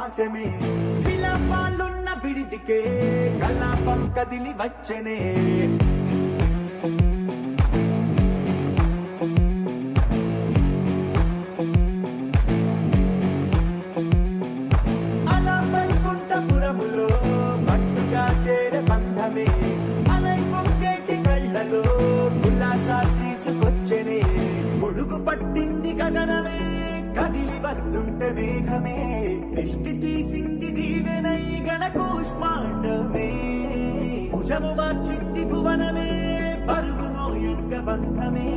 పాశమే విలాపాలున్న విడిదికే కలాపం కదిలి వచ్చనే అలా వైకుంఠపురములో పట్టుగా చేరే బంధమే అలై పొంగేటి కళ్ళలో ఉల్లాసా తీసుకొచ్చనే గొడుగు పట్టింది గగనమే కదిలి వస్తుంటే మేఘమే దృష్టి తీసింది దీవెనై గణకూష్మాండమే భుజము మార్చింది భువనమే పరువు మోయంగ బంధమే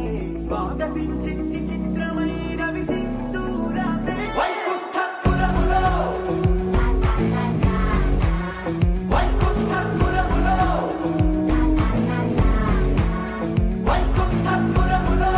స్వాగతించింది చిత్రమై రవి సింధూరమే వైకుంఠపురములో వైకుంఠపురములో వైకుంఠపురములో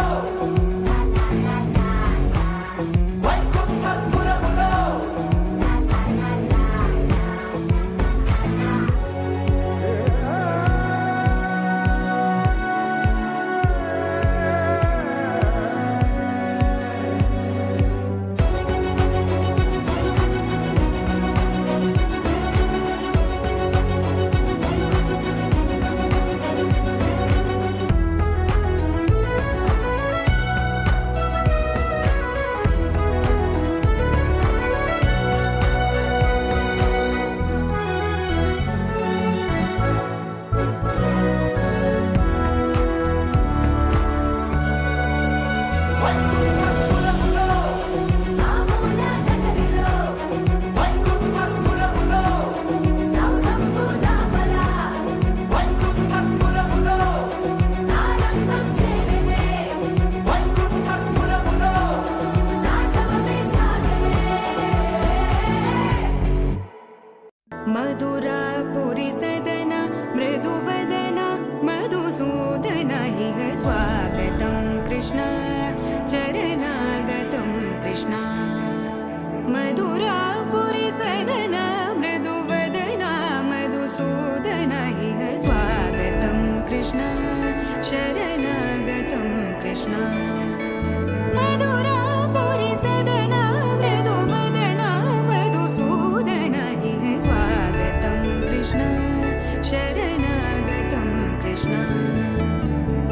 मधुरापुरी सदन मृदुवदन मधुसूदन इह स्वागतं कृष्ण चरणागतं कृष्ण मधुरापुरी सदन मृदुवदन मधुसूदन इह स्वागतं कृष्ण शरणागतं कृष्ण मधुरापुरी सदन मृदुवदन मधुसूदन इह स्वागतं कृष्ण शरणागतं कृष्ण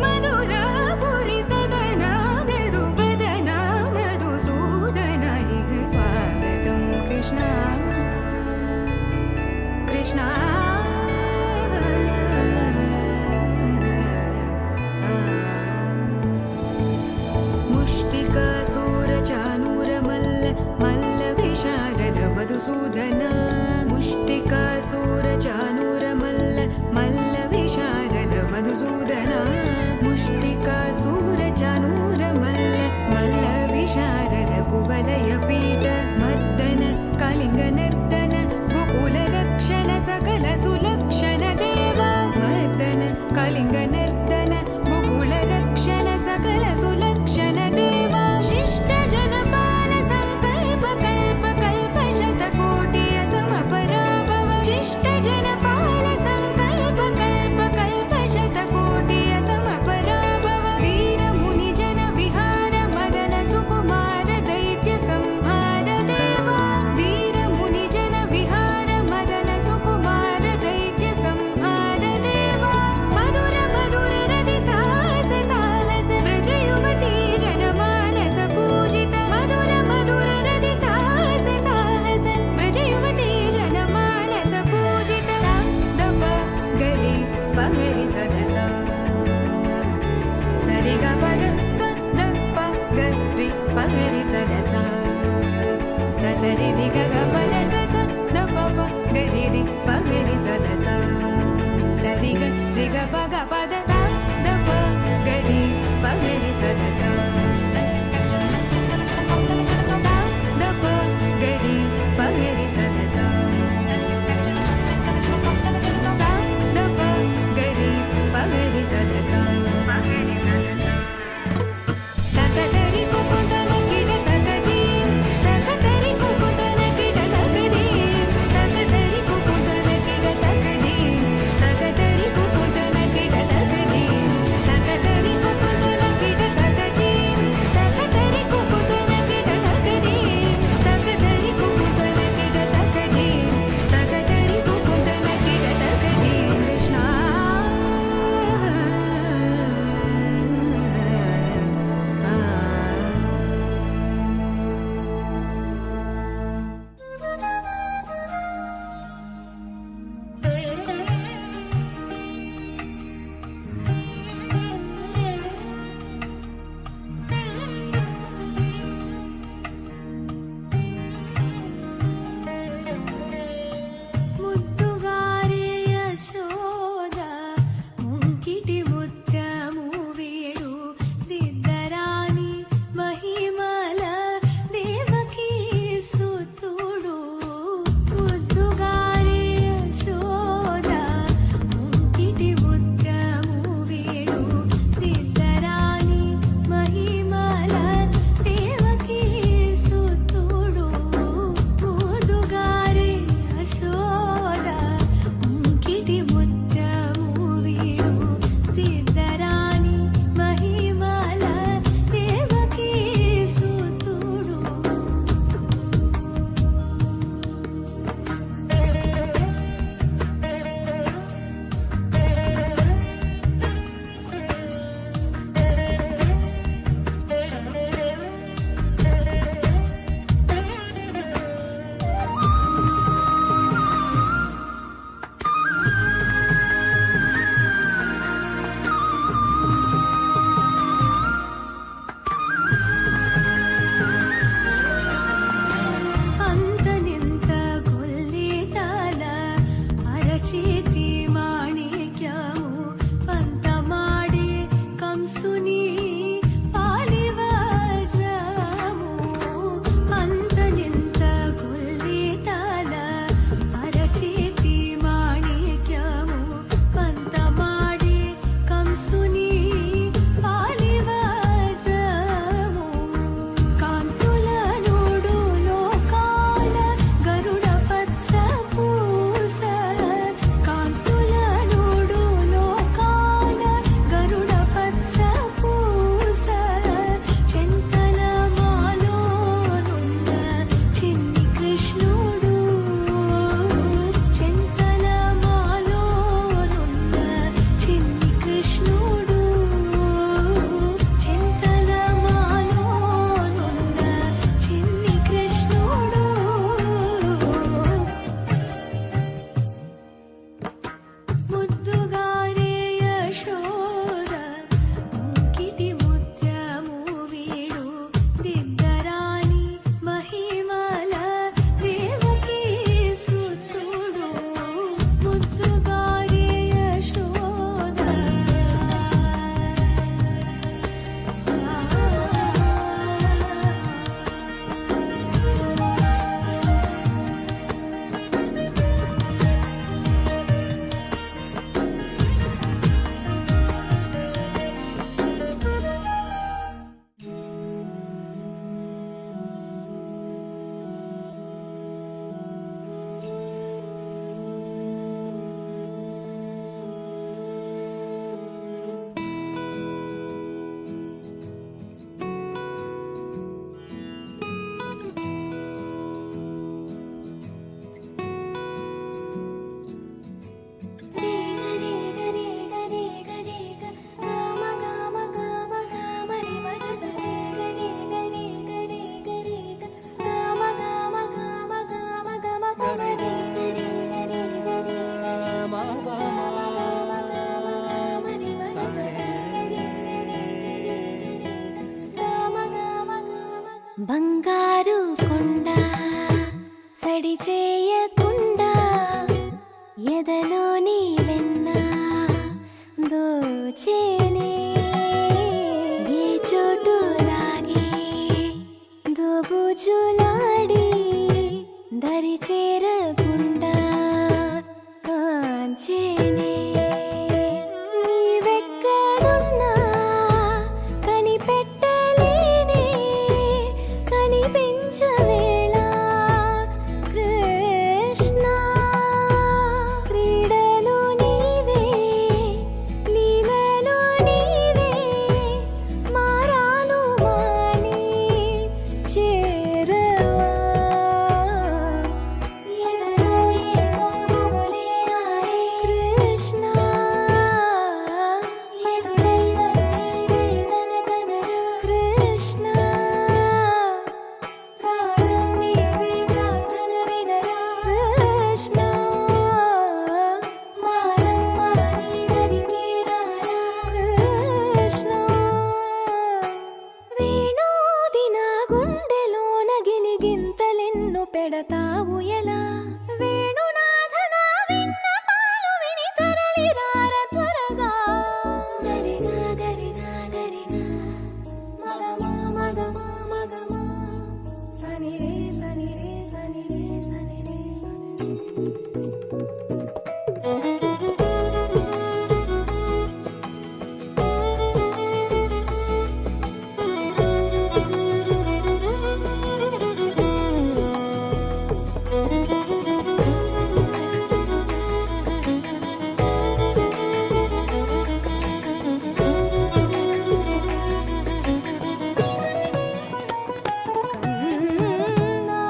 मधुरापुरी सदन मृदुवदन मधुसूदन इह स्वागतं कृष्ण कृष्ण मुष्टिकासूरचानूरमल्ल मल्लविशारद मधुसूदन मुष्टिकासूरचानूरमल्ल मल्लविशारद मधुसूदन मुष्टिकासूरचानूरमल्ल मल्लविशारद कुवलयपीठ मर्दन कलिङ्गनर्तन गोकुलरक्षण सकल सुलक्षण देवा मर्दन कलिङ्गनर्तन गोकुलरक्षण सकल सुलक्षण देवा शिष्ट जनपाल संकल्प कल्प कल्प शतकोटि असमपराभव शिष्ट जनपाल संकल्प कल्प कल्प शतकोटि असमपराभव धीर मुनि जन विहार मदन सुकुमार दैत्य संहार देवा धीर मुनि जन विहार मदन सुकुमार दैत्य संहार देवा मधुर मधुर रति साहस साहस व्रज युवती जनमानस पूजित मधुर मधुर रति साहस साहस व्रज युवती जनमानस पूजित दप गरि पगरि सदस सरि ग पद स द प गरि पगरि सदस स सरि रि ग ग पद स स द प प गरि रि पगरि सदस सरि ग रि ग प ग पद स द प गरि पगरि सदस द प गरि पगरि सदस द प गरि पगरि सदस तकतरि कुकुतन किड तकदीं तकतरि कुकुतन किड तकदीं तकतरि कुकुतन किड तकदीं तकतरि कुकुतन किड తడి చేయకుండా ఎదలోని వెన్న దోచేనే ఏ చోటు లాగే దోబుజులాడి దరి చేరకుండా కాంచేనే నీవెక్కడున్నా కనిపెట్టలేనే కనిపించవేళ కృష్ణ క్రీడలు నీవే లీలలు నీవే మారాను మాని చేరవా ఎదలో ఏదో మొగలే ఆడే కృష్ణ ఎదురై వచ్చి వేదన కనరా కృష్ణ ప్రాణం నీవే ప్రార్థన వినరా కృష్ణ మారం మాని దరికి రారా కృష్ణ వేణోది నా గుండెలోన గిలిగింతలెన్ను పెడతావు ఎలా వేణునాథ నా విన్నపాలు విని తరలి రార త్వరగా గరిగా గరిగా గరిగా మగమా మగమా మగమా సని రే సని రే సని రే సని రే సని కన్నా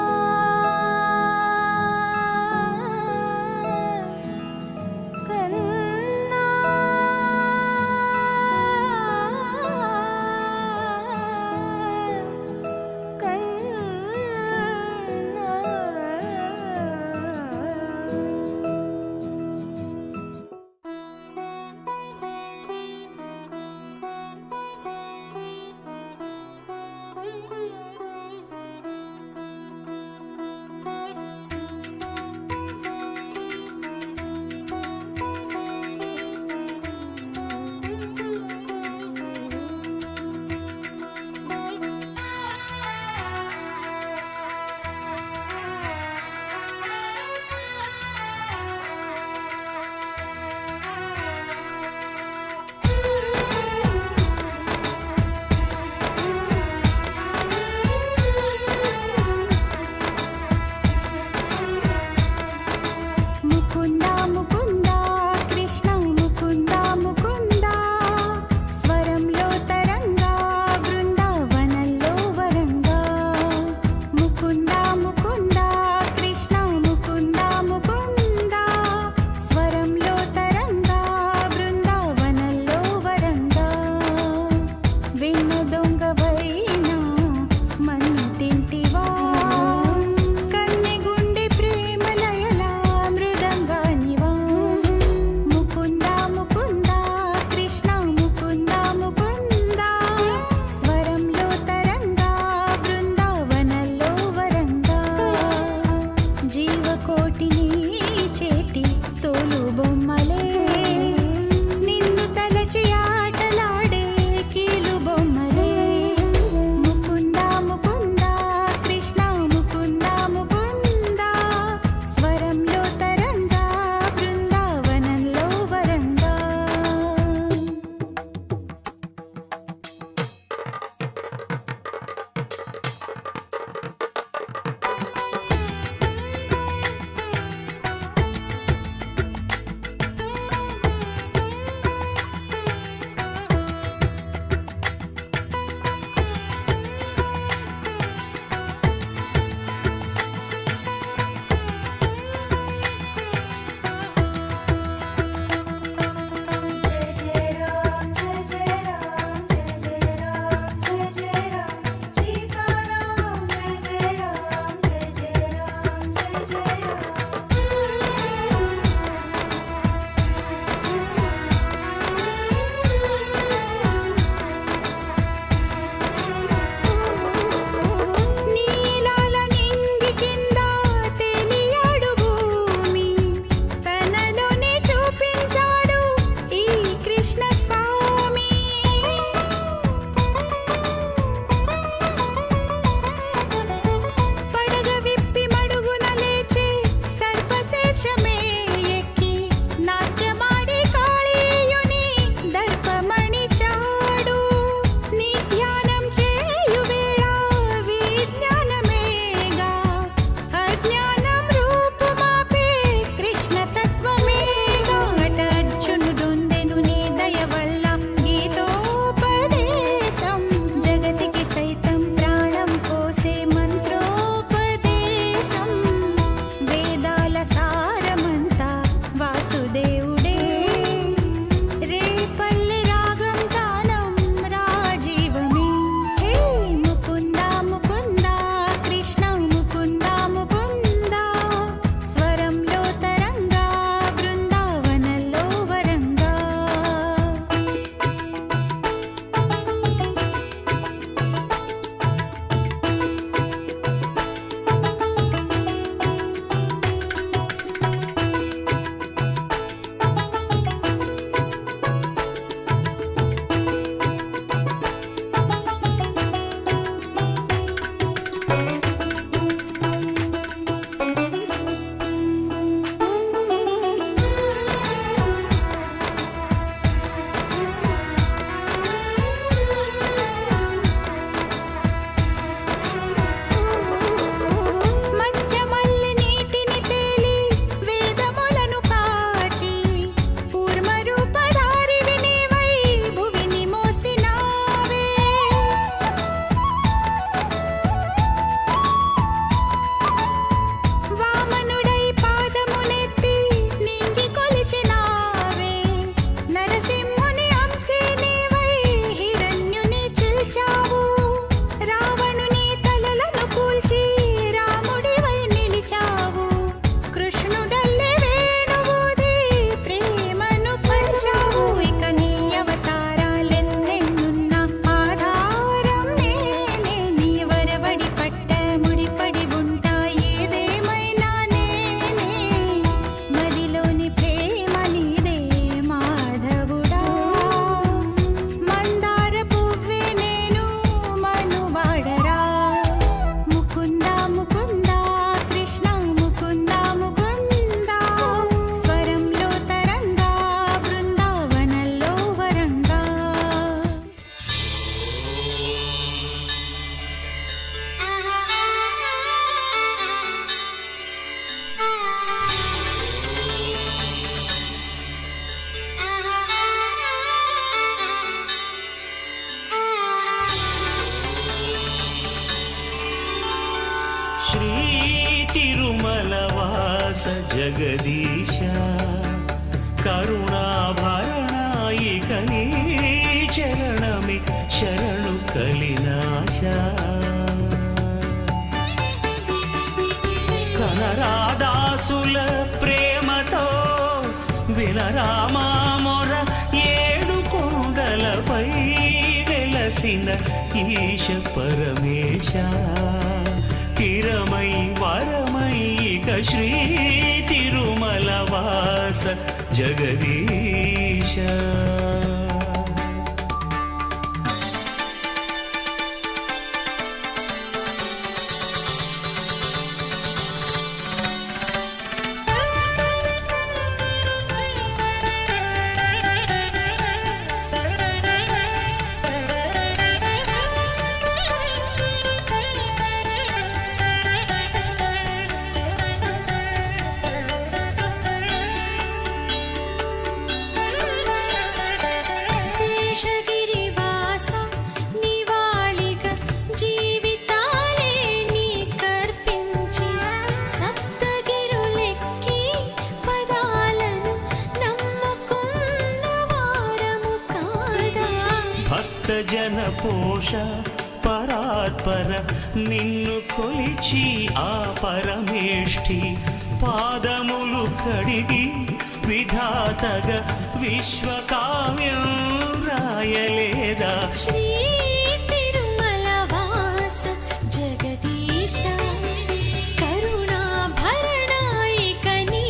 వాస జగదీశ కరుణాభరణాయిక నీ చరణమే శరణు కలినాశ కనరాదాసుల ప్రేమతో వినరామా మొర ఏడు కొండలపై వెలసిన ఈశ పరమేశ తిరమై వరమై ఇక శ్రీ తిరుమల వాస జగదీశ శేషగిరివాస నివాళిగా జీవితాలే నీకర్పించి సప్తగిరులెక్కి పదాలను నమ్ముకున్న వారము కాదా భక్త జన పోష పరాత్పర నిన్ను కొలిచి ఆ పరమేష్ఠి పాదములు కడిగి విధాతగా విశ్వకావ్యం రాయలేదా శ్రీ తిరుమల వాస జగదీశ కరుణాభరణాయిక నీ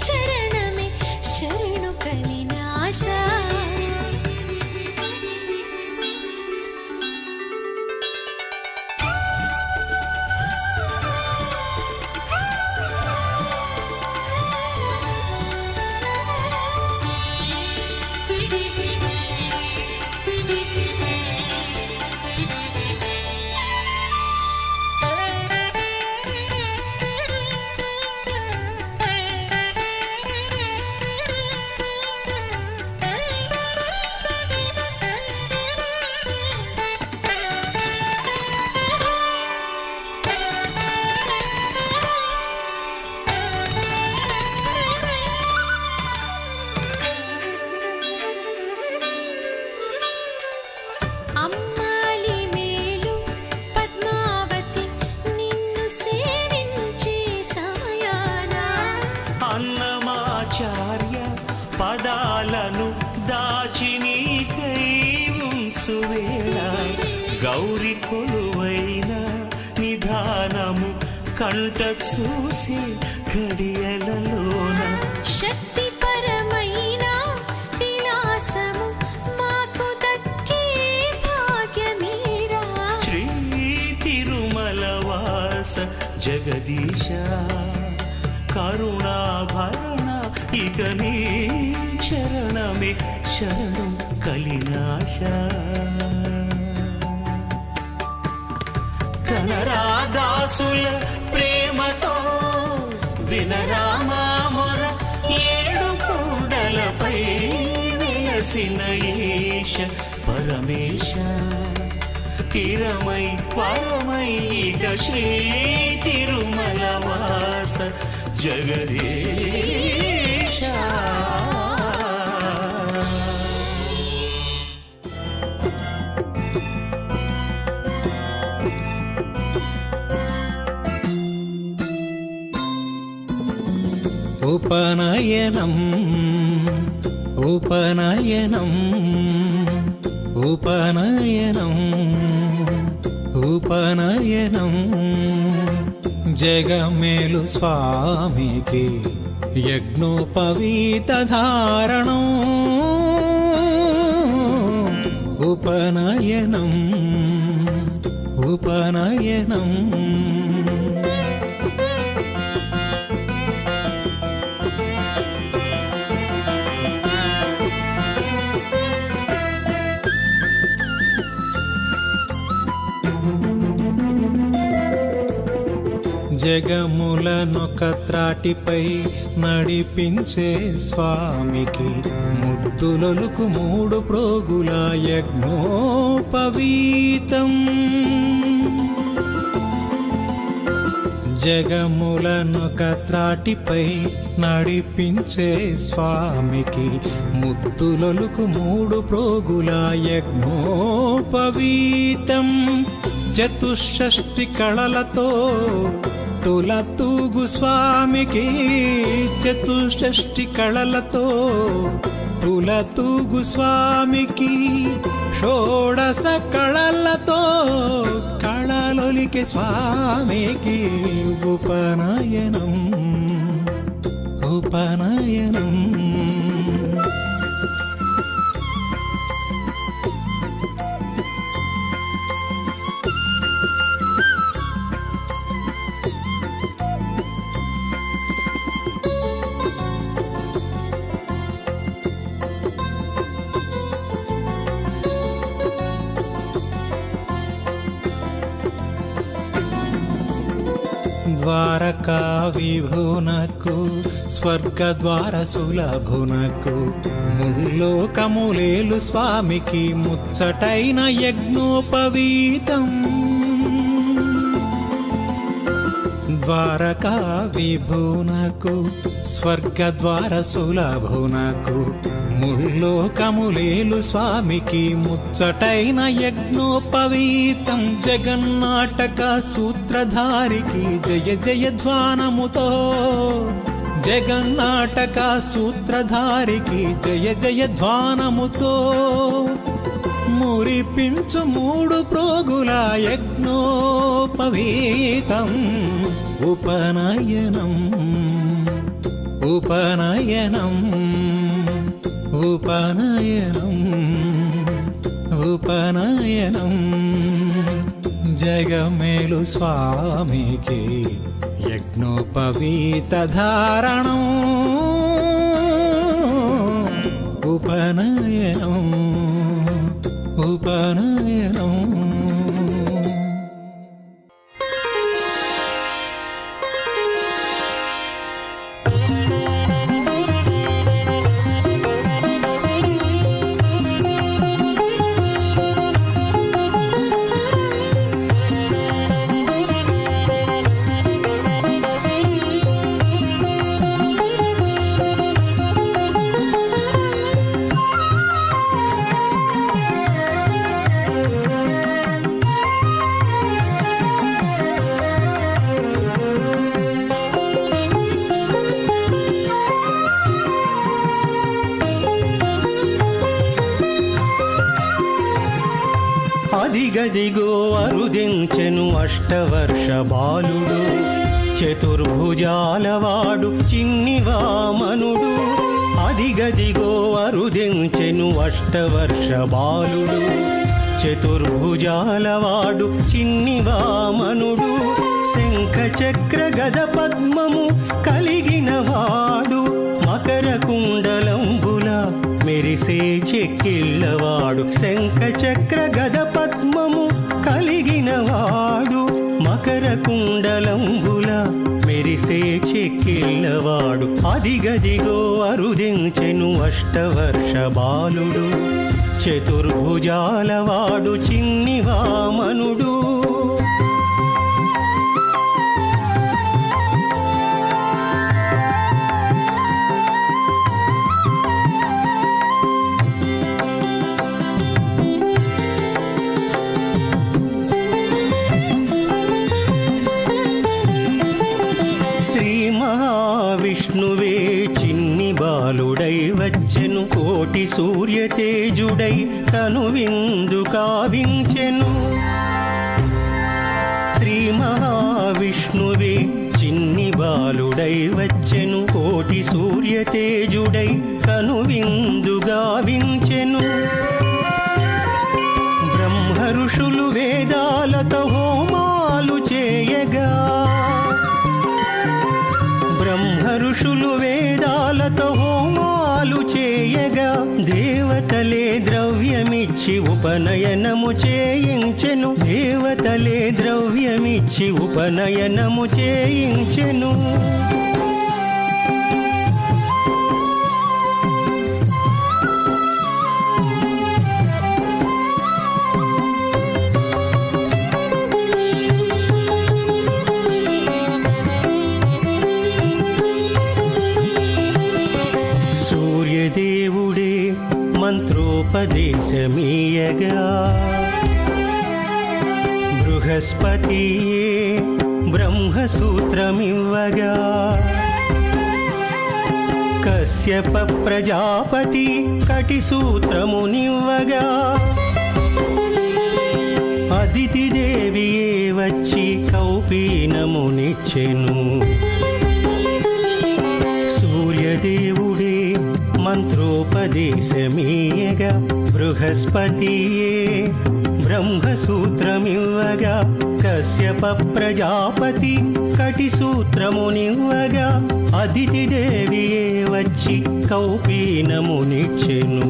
చరణమే శరణు కలినాశ అమ్మాలి మేలు పద్మావతి నిన్ను సేవించే సమయాన అన్నమాచార్య పదాలను దాచి నీకై ఉంచువేళ గౌరి కొలువైన నిధానము కంట చూసి గడియలలోన శక్తి పరమైన విలాసము మాకు దక్కే భాగ్యమీరా శ్రీ తిరుమల వాస జగదీశ కరుణాభరణ ఇక నీ చరణమే శరణు కలినాశ కనరాదాసుల ప్రేమతో వినరామా మొర ఏడు కొండలపై వెలసిన ఈశ పరమేశ తిరమై పరమై ఇక శ్రీ తిరుమల వాస జగదీశ ఉపనయనం ఉపనయనం ఉపనయనం ఉపనయనం జగమేలు స్వామికి యజ్ఞోపవీత ధారణం ఉపనయనం ఉపనయనం జగములనొక త్రాటిపై నడిపించే స్వామికి ముద్దులొలుకు మూడు ప్రోగుల యజ్ఞోపవీతం జగములనొక త్రాటిపై నడిపించే స్వామికి ముద్దులొలుకు 3 ప్రోగుల యజ్ఞోపవీతం చతుషష్ఠి కళలతో తులతూగు స్వామికి చతుషష్ఠి కళలతో తులతూగు స్వామికి షోడశ కళలతో కళలొలికే స్వామికి ఉపనయనం ఉపనయనం ద్వారకా విభునకు స్వర్గద్వార సులభునకు ముల్లోకములేలు స్వామికి ముచ్చటైన యజ్ఞోపవీతం ద్వారకా విభునకు స్వర్గద్వార సులభునకు ముల్లోకములేలు స్వామికి ముచ్చటైన యజ్ఞోపవీతం జగన్నాటక సూత్రధారికి జయ జయ ధ్వానముతో జగన్నాటక సూత్రధారికి జయ జయ ధ్వానముతో మురిపించు 3 ప్రోగుల యజ్ఞోపవీతం ఉపనయనం ఉపనయనం ఉపనయనం ఉపనయనం జగమేలు స్వామికి యజ్ఞోపవీత ధారణం ఉపనయనం ఉపనయనం అదిగదిగో అరుదించెను అష్టవర్ష బాలుడు చతుర్భుజాలవాడు చిన్ని వామనుడు అదిగదిగో అరుదించెను అష్టవర్ష బాలుడు చతుర్భుజాలవాడు చిన్ని వామనుడు శంఖ చక్ర గద పద్మము కలిగిన వాడు మకర కుండలంబుల మెరిసే చెక్కిళ్ళవాడు శంఖ చక్ర గద పద్మము కలిగిన వాడు మకర కుండలంబుల మెరిసే చెక్కిళ్ళవాడు అదిగదిగో అరుదించెను అష్టవర్ష బాలుడు చతుర్భుజాలవాడు చిన్ని వామనుడు విష్ణువే చిన్ని బాలుడై వచ్చెను కోటి సూర్య తేజుడై తను విందు కావించెను శ్రీ మహావిష్ణువే చిన్ని బాలుడై వచ్చెను కోటి సూర్య తేజుడై తను విందు గావించెను బ్రహ్మ ఋషులు వేదాలతో హోమాలు చేయగా బ్రహ్మ ఋషులు వేదాలతో హోమాలు చేయగా దేవతలే ద్రవ్యమిచ్చి ఉపనయనము చేయించెను దేవతలే ద్రవ్యమిచ్చి ఉపనయనము చేయించెను మంత్రోపదేశమీయగా బృహస్పతియే బ్రహ్మసూత్రమివ్వగా కశ్యప ప్రజాపతి కటిసూత్రమునివ్వగా అదితి దేవియే వచ్చి కౌపీనమునిచ్చెను సూర్యదేవుడే మంత్రోపదేశమీయగా బృహస్పతియే బ్రహ్మసూత్రమివ్వగా కశ్యప ప్రజాపతి కటిసూత్రమునివ్వగా అదితి దేవియే వచ్చి కౌపీనమునిచ్చెను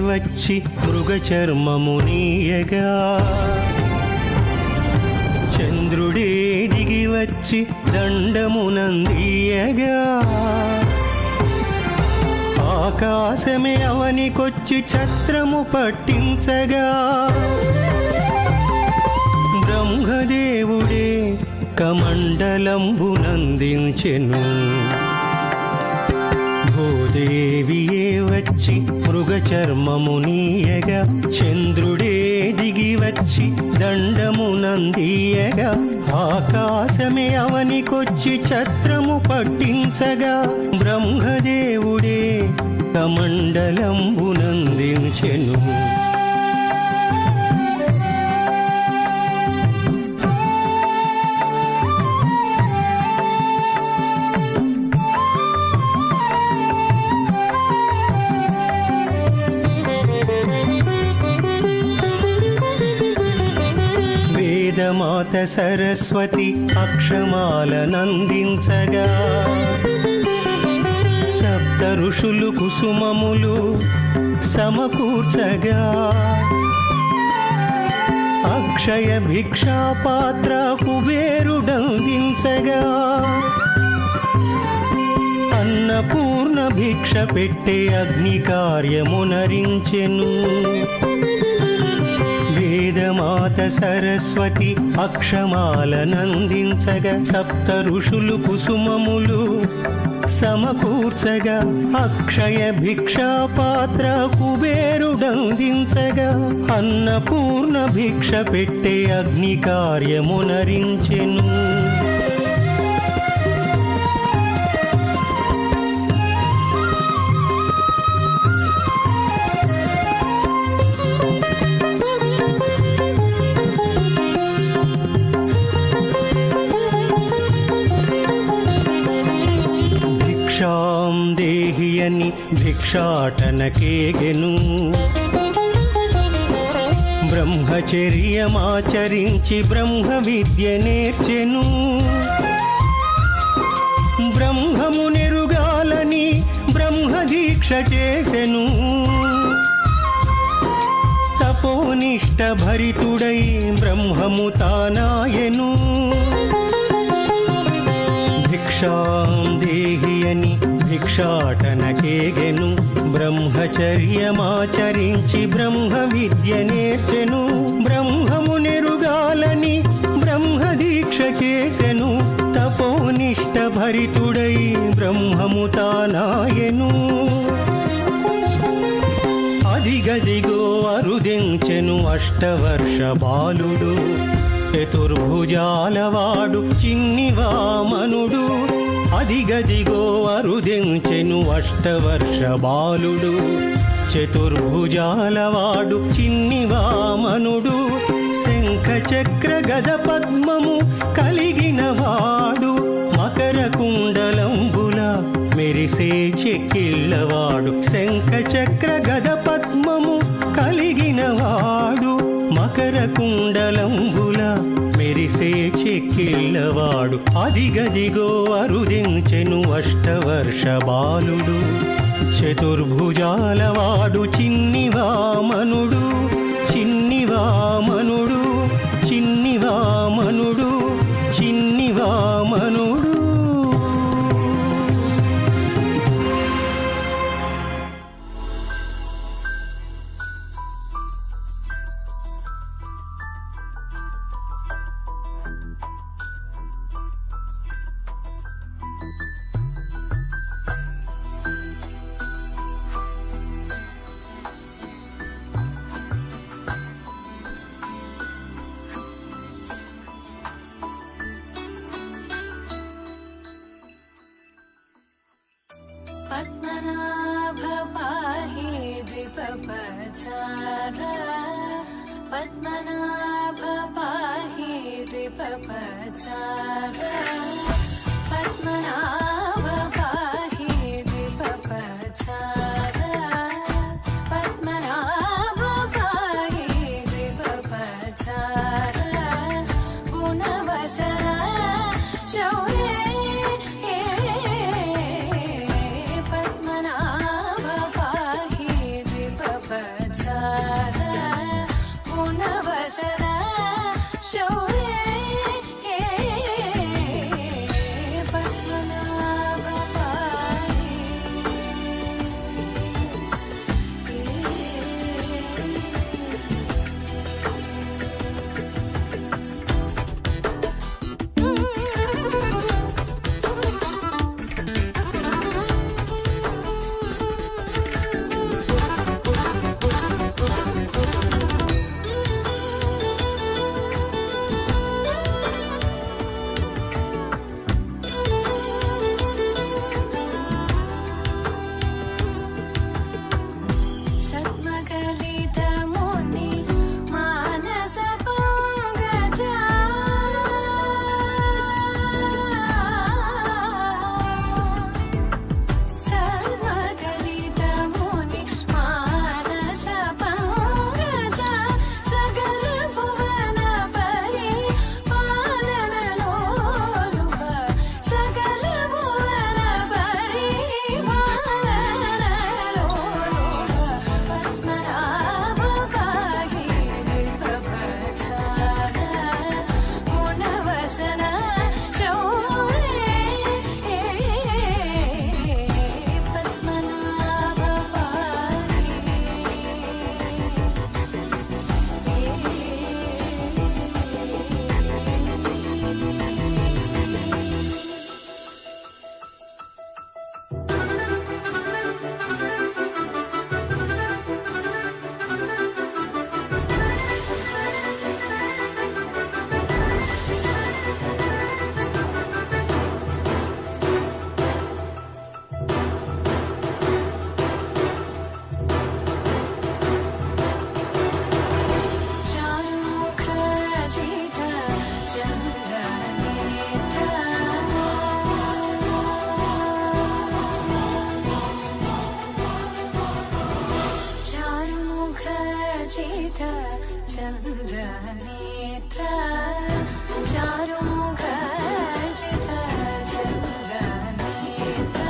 వచ్చి మృగచర్మమునీయగా చంద్రుడే దిగి వచ్చి దండమునందీయగా ఆకాశమే అవనికొచ్చి ఛత్రము పట్టించగా బ్రహ్మదేవుడే కమండలంబునందించెను భూదేవియే వచ్చి మృగచర్మమునీయగా చంద్రుడే దిగి వచ్చి దండమునందీయగా ఆకాశమే అవనికొచ్చి ఛత్రము పట్టించగా బ్రహ్మదేవుడే కమండలంబునందించెను వేదమాత సరస్వతి అక్షమాలనందించగా సప్త ఋషులు కుసుమములు సమకూర్చగా అక్షయ భిక్షాపాత్ర కుబేరుడందించగా అన్నపూర్ణ భిక్ష పెట్టే అగ్ని కార్యమునరించెను వేదమాత సరస్వతి అక్షమాలనందించగా సప్త ఋషులు కుసుమములు సమకూర్చగా అక్షయ భిక్షాపాత్ర కుబేరుడందించగా అన్నపూర్ణ భిక్ష పెట్టే అగ్ని కార్యమునరించెను భిక్షాం దేహియని భిక్షాటనకేగెను బ్రహ్మచర్యమాచరించి బ్రహ్మ విద్య నేర్చెను బ్రహ్మమునెరుగాలని బ్రహ్మదీక్ష చేసెను తపోనిష్ట భరితుడై బ్రహ్మము తానాయెను భిక్షాం దేహియని భిక్షాటనకేగెను బ్రహ్మచర్యమాచరించి బ్రహ్మ విద్య నేర్చెను బ్రహ్మమునెరుగాలని బ్రహ్మదీక్ష చేసెను తపోనిష్ట భరితుడై బ్రహ్మము తానాయెను అదిగదిగో అరుదించెను అష్టవర్ష బాలుడు చతుర్భుజాలవాడు చిన్ని వామనుడు అదిగదిగో అరుదించెను అష్టవర్ష బాలుడు చతుర్భుజాలవాడు చిన్ని వామనుడు శంఖ చక్ర గద పద్మము కలిగిన వాడు మకర కుండలంబుల మెరిసే చెక్కిళ్ళవాడు శంఖ చక్ర గద పద్మము కలిగిన వాడు మకర కుండలంబుల మెరిసే చెక్కిళ్ళవాడు అదిగదిగో అరుదించెను అష్టవర్ష బాలుడు చతుర్భుజాలవాడు చిన్ని వామనుడు చిన్ని వామనుడు చిన్ని వామనుడు చిన్ని వామనుడు पद्मनाभ पाहि द्विपपचार पद्मनाभ पाहि द्विपपचार पद्मनाभ पाहि द्विपपचार पद्मनाभ पाहि द्विपपचार गुणवसर शौर्ये पद्मनाभ पाहि द्विपपचार गुणवसर शौर्ये पद्मनाभ पाहि सद्मकलितमुनि मानस पंकजा सद्मकलितमुनि मानस पंकजा सकल भुवन परि पालन लोलुप सकल भुवन परि पालन लोलुप पद्मनाभ पाहि द्विपपचार गुणवसन शौर्ये पद्मनाभ चारुमुख जित चन्द्रनेत्र चारुमुख जित चन्द्रनेत्र चारुमुख जित चन्द्रनेत्र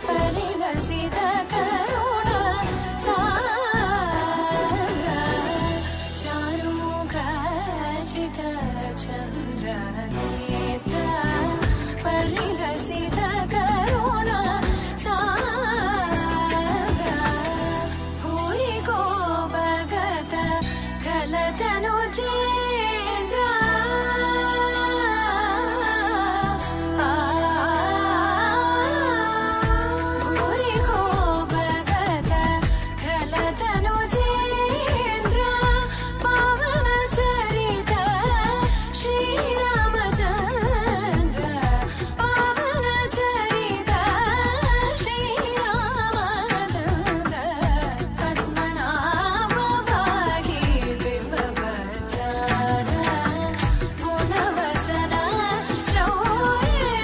परिलसित करुण सागर चारुमुख जित चन्द्रनेत्र परिलसित करुण सागर भूरि को भगत खलतनु चेन्द्र भूरि को भगत खलतनु चेन्द्र पावन चरित श्रीरामचन्द्र पावन चरित श्रीरामचन्द्र पद्मनाभ पाहि द्विपपचार गुणवसन शौर्ये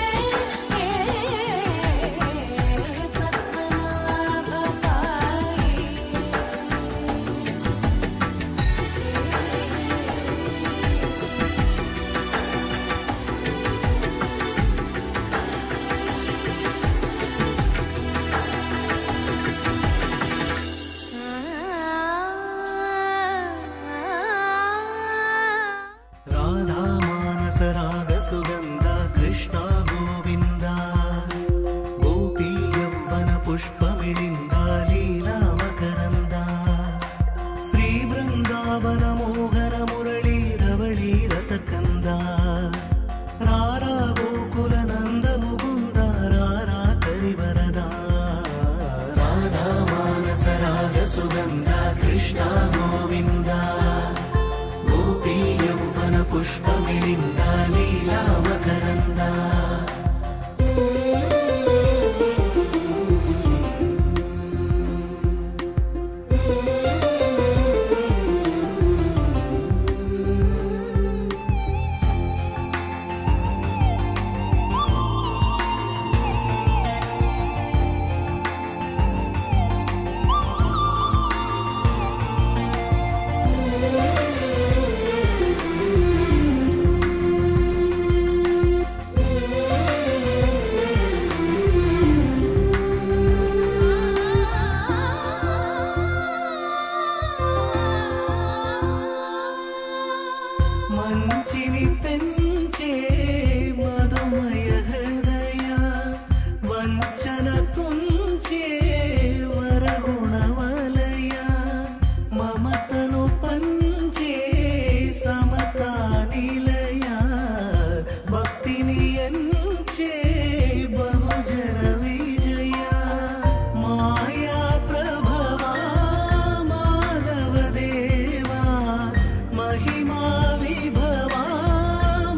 पद्मनाभ पाहि రాధా మానస రాగ సుగంధ కృష్ణ గోవింద గోపీ యవ్వన పుష్పమిళింద లీలా మకరంద శ్రీ బృందావన మోహన మురళీ రవళీ రసకంద రారా గోకుల నంద ముకుంద రారా కరివరద రాధా మానస రాగ సుగంధ కృష్ణ గోవింద గోపీ యవ్వన పుష్పమిళింద మంచిని పెంచే మధుమయ హృదయ వంచన తుంచే వరగుణవలయ మమతను పంచే సమతా నిలయ భక్తిని ఎంచే బహుజన విజయ మాయా ప్రభవా మాధవ దేవా మహిమా విభవా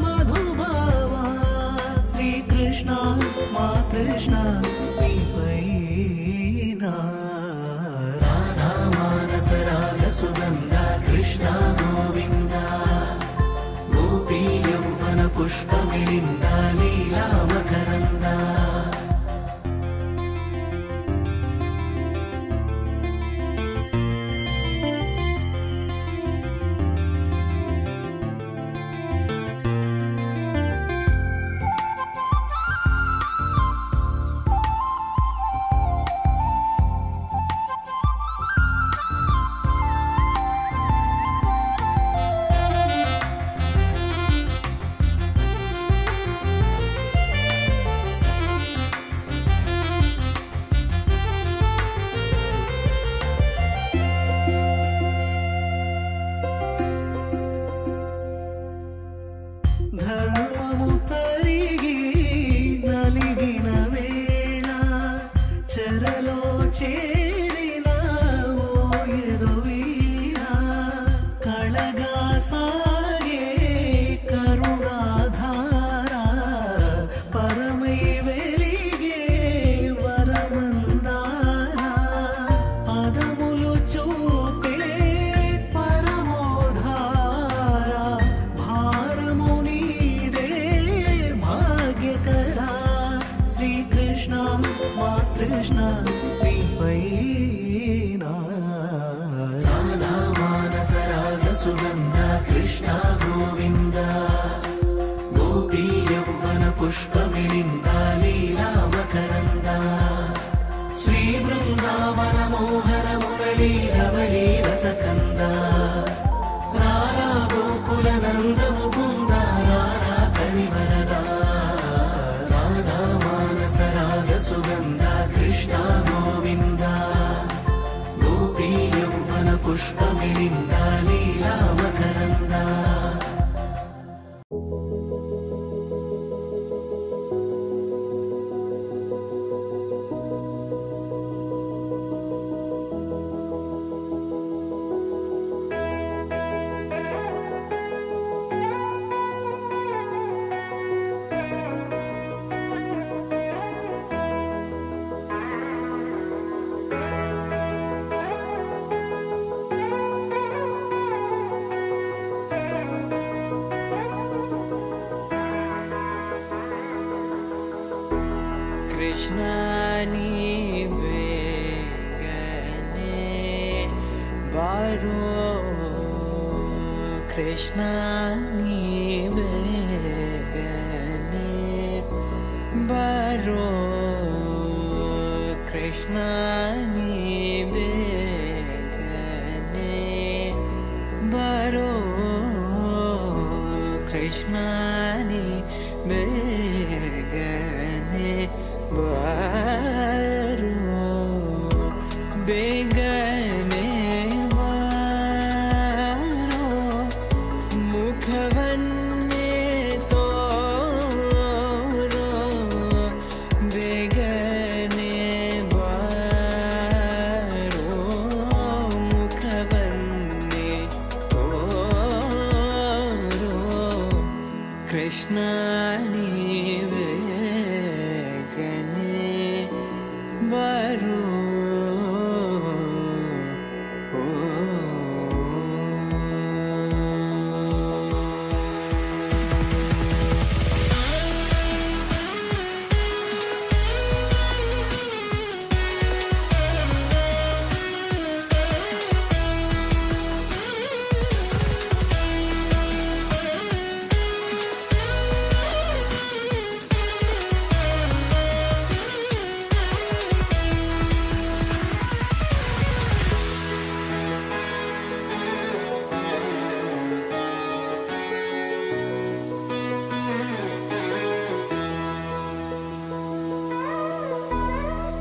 మధుభవా శ్రీకృష్ణ మా కృష్ణ నీపైనా రాధా మానస రాగ సుగంధ కృష్ణ గోవింద గోపీ యౌవన పుష్పమిళింద లీలా మకరంద ధర్మము తరిగి నలిగిన వేళ చెరలో చేరిన ఓ యదువీర కళగా సాగే కరుణాధార పరమై వెలిగే వరమందార పదములు చూపే పరమోధార భారము నీదే భాగ్యకరా శ్రీకృష్ణ మా కృష్ణ నీపైనా రాధా మానస రాగ సుగంధ కృష్ణ గోవింద గోపీ యౌవన పుష్పమిళింద లీలా మకరంద శ్రీ బృందావన మోహన మురళీ రమణీ రసకంద రారా గోకుల నంద ముకుంద రారా కరివరద రాధా మానస రాగ సుగంధ కృష్ణ గోవింద గోపీ యౌవన పుష్పమిళింద లీలా మకరంద कृष्णानी बेगने बारो कृष्णानी बेगने बारो कृष्णानी बेगने बारो कृष्णानी बेगने बारो बेगने बारो मुखवन्ने तोरो बेगने बारो मुखवन्ने तोरो कृष्णानी बेगने बारो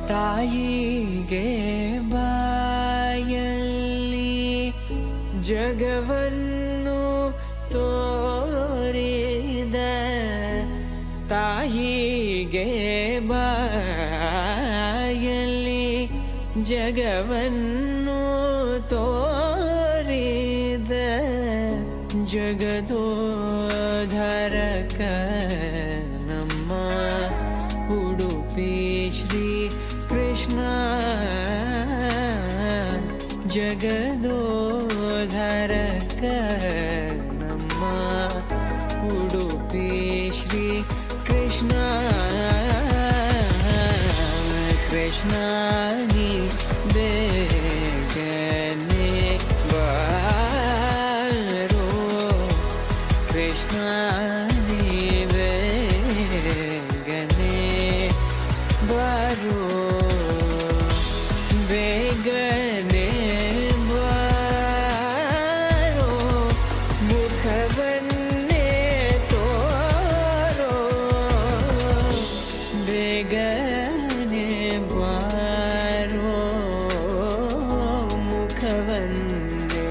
ತಾಯಿಗೆ ಬಾಯಲ್ಲಿ ಜಗವನ್ನು ತೋರಿದ ತಾಯಿಗೆ ಬಾಯಲ್ಲಿ ಜಗವನ್ನು ತೋರಿದ ಜಗದೋದ್ಧಾರಕ ನಮ್ಮ ಉಡುಪಿ ಶ್ರೀ ಕೃಷ್ಣ ಜಗದೋದ್ಧಾರಕ ನಮ್ಮ ಉಡುಪಿ ಶ್ರೀ ಕೃಷ್ಣ ಕೃಷ್ಣ ನೀ ಬೇಗನೆ ಬಾರೋ ಕೃಷ್ಣ ನೀ ಬೇಗನೆ ಬಾರೋ ಬೇಗನೆ ಬಾರೋ ಮುಖವನ್ನೇ ತೋರೋ ಬೇಗನೆ ಬಾರೋ ಮುಖವನ್ನೇ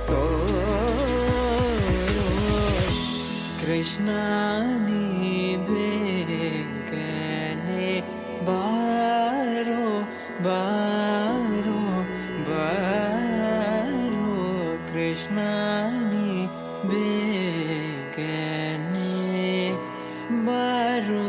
ತೋರೋ ಕೃಷ್ಣ ನೀ ಬೇಗನೆ ಬಾರೋ ಬಾರೋ ಬಾರೋ ಕೃಷ್ಣ ನೀ ಬೇಗನೆ ಬಾರೋ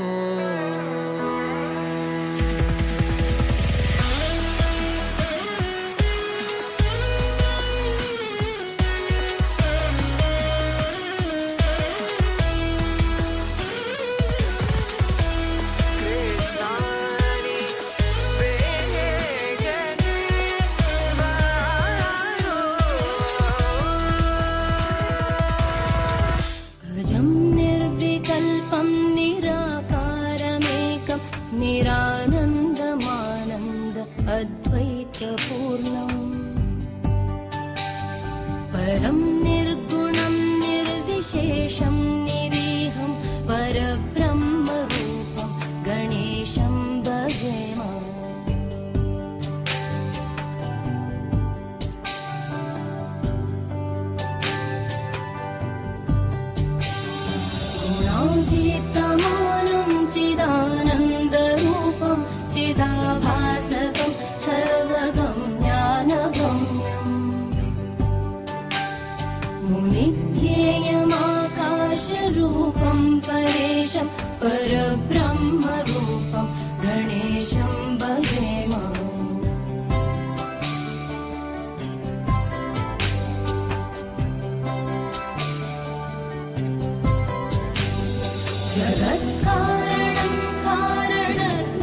अजं निर्विकल्पं निराकारमेकं निरानन्दमानन्द अद्वैतपूर्णम् परं निर्गुणं निर्विशेषं निरीहं परब्रह्मरूपं गणेशं भजेम गुणातीतमानं चिदानन्दरूपं चिदाभासकं सर्वगं ज्ञानगम्यम् मुनिध्येयमाकाशरूपं परेशं परब्रह्मरूपं गणेशं भजेम जगत्कारणं कारणज्ञानरूपं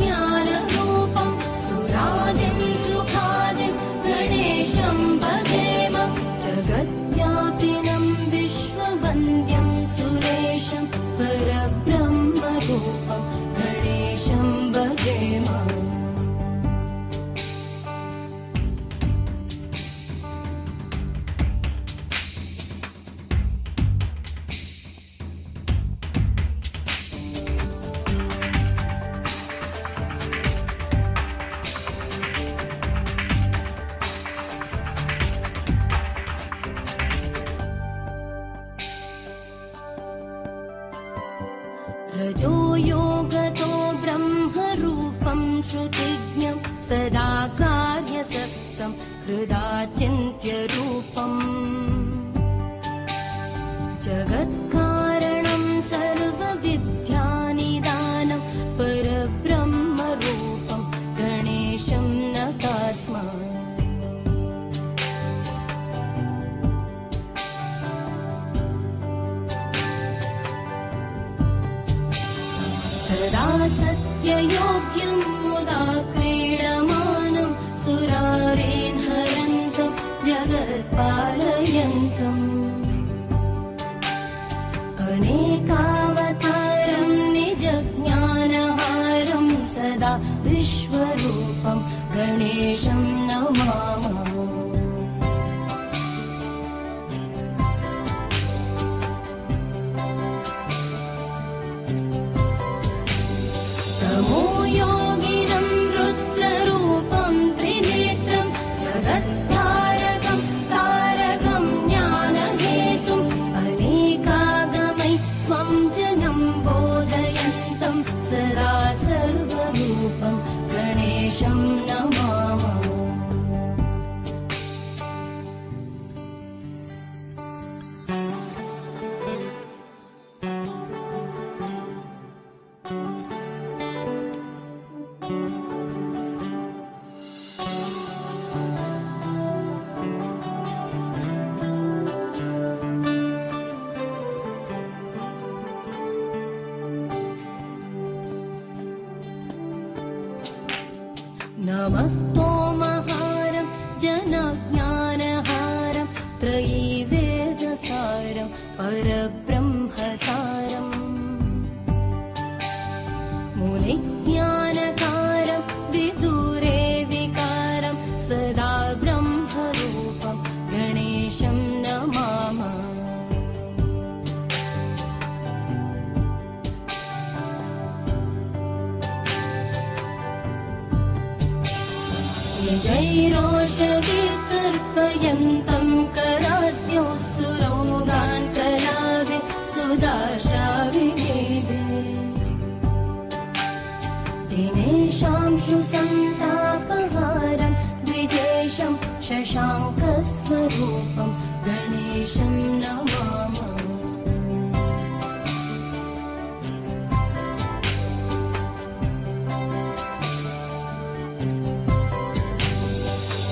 सुरादिं सुखादिं गणेशं भजेम जगद्व्यापिनं विश्ववन्द्यं सुरेशं परब्रह्मरूपं गणेशं भजेम रजो योगतो ब्रह्मरूपं श्रुतिज्ञं सदा कार्यसक्तं हृदाचिन्त्यरूपम् जगत्कारणं सर्वविद्यानिदानं परब्रह्मरूपं गणेशं नतास्मः सदा सत्ययोग्यं मुदा क्रीडमानं सुरारेण हरन्तं जगत्पालयन्तम् अनेकावतारं निजज्ञानहारं सदा विश्वरूपं गणेशं नमामः तमो योगिनं रुद्र नमस्तोमहारं जनज्ञानहारं त्रयीवेदसारं परब्रह्मसारम् मुनिज्ञानकारं विदुरे विकारं सदा ब्रह्मरूपं गणेशं नमामः। जैरोषधिकर्पयन्तं कराद्योऽसुरोगान् कलावे सुदाश्राविवेदे दिनेशांशु सन्तापहारं द्विजेशं शशाङ्कस्वरूपं गणेशं नमामः।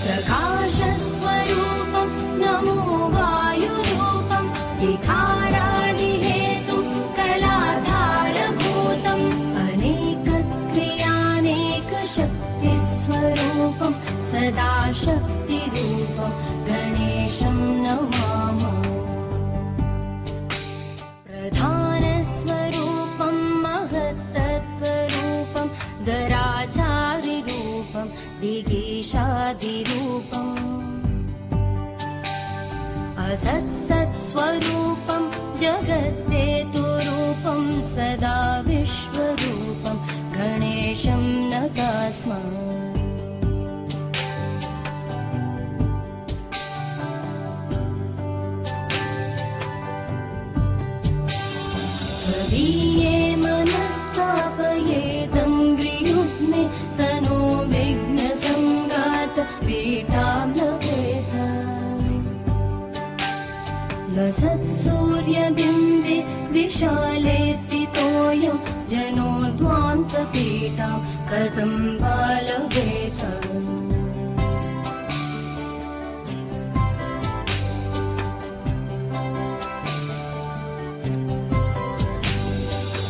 प्रकाशस्वरूपं नमो वायुरूपं विकारादिहेतुं कलाधारभूतम् अनेकक्रियानेकशक्तिस्वरूपं सदा शक्तिरूपं गणेशं नमामः। प्रधानस्वरूपं महत्तत्त्वरूपं दराचारिरूपं दिगीशादिरूपम् असत्सत्स्वरूपं जगद्देतुरूपं सदा विश्वरूपं गणेशं नतास्मः। त्वदीये मनस्तापयेदङ्घ्रियुग्मे स नो विघ्नसङ्गात पीठां लभेत। लसत्सूर्यबिम्बे विशाले स्थितोऽयं जनो ध्वान्तपीठां कथं वा लभेत।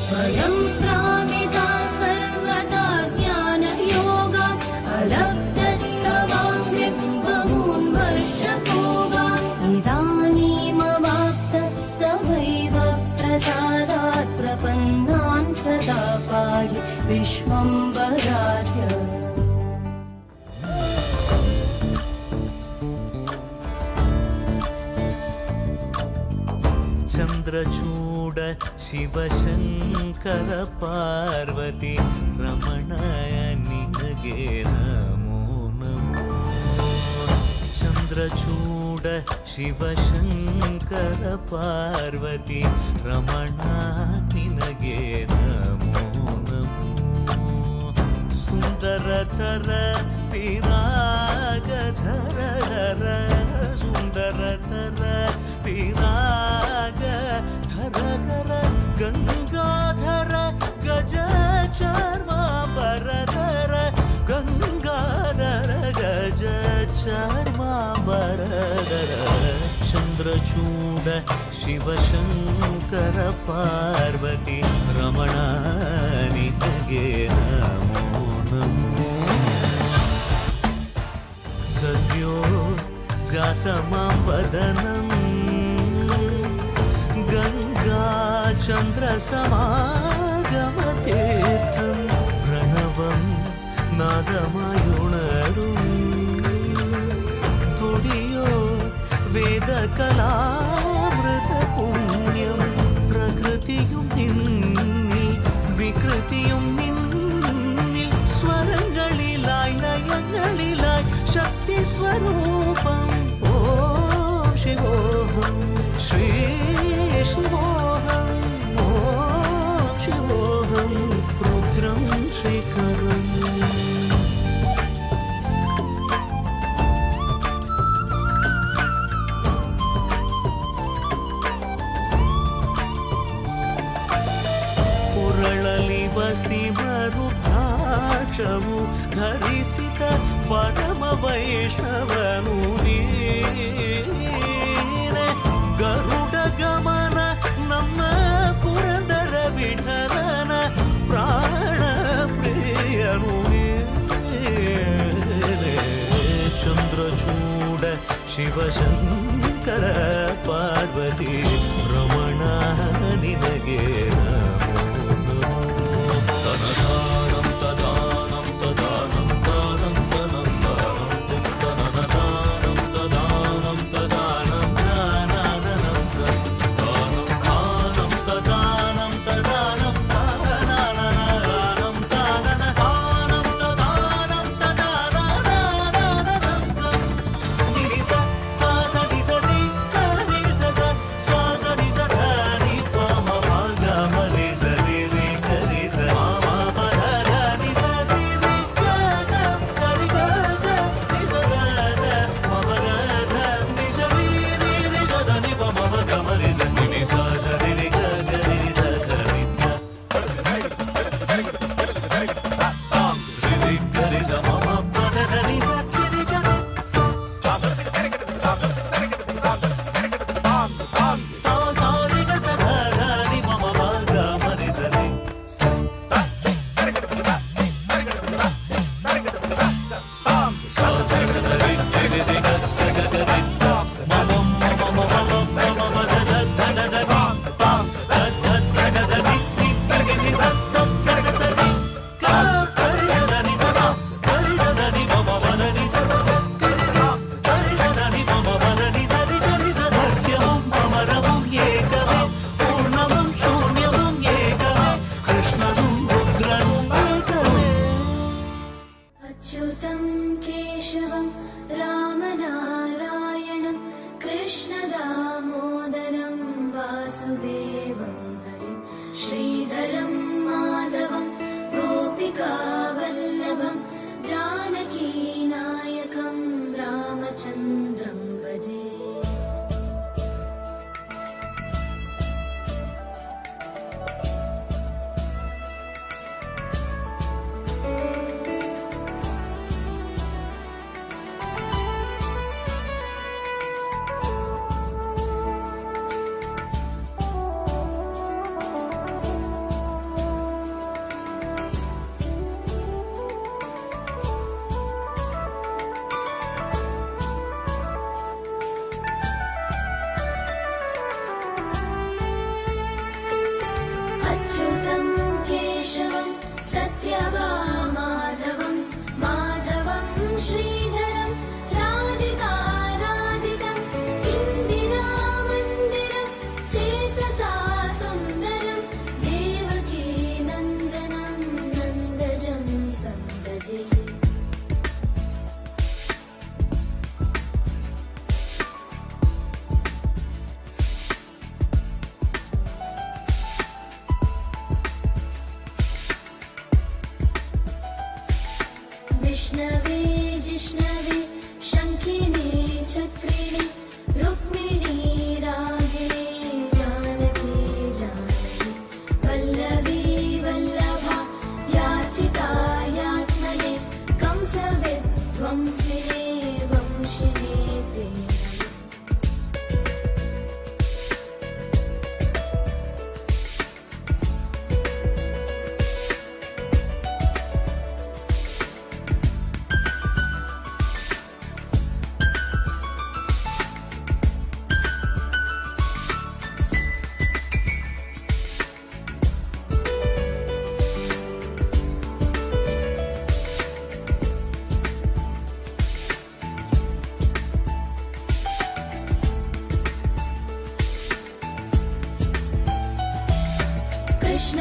स्वयं प्रामिता सर्वदा ज्ञानयोगात् अलब्धत्तवाङ्घ्रिं बहून् वर्षपूर्वात् इदानीमवाप्त तवैव प्रसादात् प्रपन्नान् सदा पाहि विश्वम्भराध्य। चन्द्रचूड शिवशङ्कर पार्वती रमणाय निनगे नमो नमो। चन्द्रचूड शिवशङ्कर पार्वती रमणा निनगे नमो नमो। सुन्दरतर विरागधर सुन्दरतर विराग धर गंगाधर गज चर्मांबरधर गंगाधर गज चर्मांबरधर। चंद्रचूड शिवशंकर पार्वती रमणा निनगे नमो नमो। सद्यो जातमां वदनम् गंगा चंद्र समागमतीर्थं प्रणवं नादमयुणरुं तुडियो वेदकलामृत पुण्यं प्रकृतियुं निन्निल विकृतियुं निन्निल स्वरंगलिलाय लयंगलिलाय शक्ति स्वरूपं ओम शिवोहं श्री शिवोहं ओम शिवोहं रुद्रं श्रीकरम्। पुरळलि वसिमरुद्राक्षमु धरिसित परम वैष्णवनु ನೀನೆ ಗರುಡ ಗಮನ ನಮ್ಮ ಪುರಂದರ ವಿಠಲನ ಪ್ರಾಣ ಪ್ರಿಯನು ನೀನೆ ಶಿವಶಂಕರ ಪಾರ್ವತಿ ರಮಣ ನಿನಗೆ ನಮೋ ತನದಾನಂ ತದಾನಂ ತದಾನಂ ದಾನಂ ತನಂ ದಾನಂ ತನದಾನಂ ತದಾನಂ ತದಾನಂ ದಾನಂ ದಾನಂ ತದಾನಂ ತದಾನಂ ತಾನನನನಂ ತಾನನದಾನಂ ತದಾನಂ ತದಾನನನನನಂ ನಿರಿಸ ಶ್ವಾಸ ನಿಸರಿ ಕರಿಸ ಶ್ವಾಸ ನಿಸರಿ ಪಮ ಭಾಗ ಮರೆ ಸರಿ ರೇ ಕರಿಸ ಮಾಮ ಪದರ ನಿಸರಿ ರೇ ಗಗ ಸರಿ ಗಗ ನಿಸದ ಮಮಗದ ನಿಸರಿ ರೇ ರೇ ಸದ ನಿ ಪಮ ಮಗ ಮರೆ ಸರಿ ನಿ ಸ ಸರಿ ರೇ ಗಗ ರಿ ಸ ಕರಿ ಸ ರಿ ಕರಿ ಸ ಮಮ ಪದರ ನಿ ಸ ರಿ ಗಗ ಸಾರಿ ಗ ಸದ ನಿ ಮಮ ಭಾಗ ಮರೆ ಸರಿ పూర్ణమం శూన్యమం ఏకమే కృష్ణం రుద్రం ఏకమే अच्युतं केशवं रामनारायणं कृष्णदामोदरं वासुदेवं हरिं श्रीधरं माधवं गोपिकावल्लभं जानकीनायकं रामचन्द्रं भजे अच्युतं केशवं सत्यभामाधवं माधवं श्रीधरं राधिकाराधितम् इन्दिरामन्दिरं चेतसा सुन्दरं देवकी नन्दनं नन्दजं सन्ददे विष्णवे जिष्णवे शङ्खिने चक्रिणे रुक्मिणी रागिणे जानकी जानकी वल्लभी वल्लभा याचिता यात्मने कंसविध्वंसिने वंशिने ते नमः कृष्ण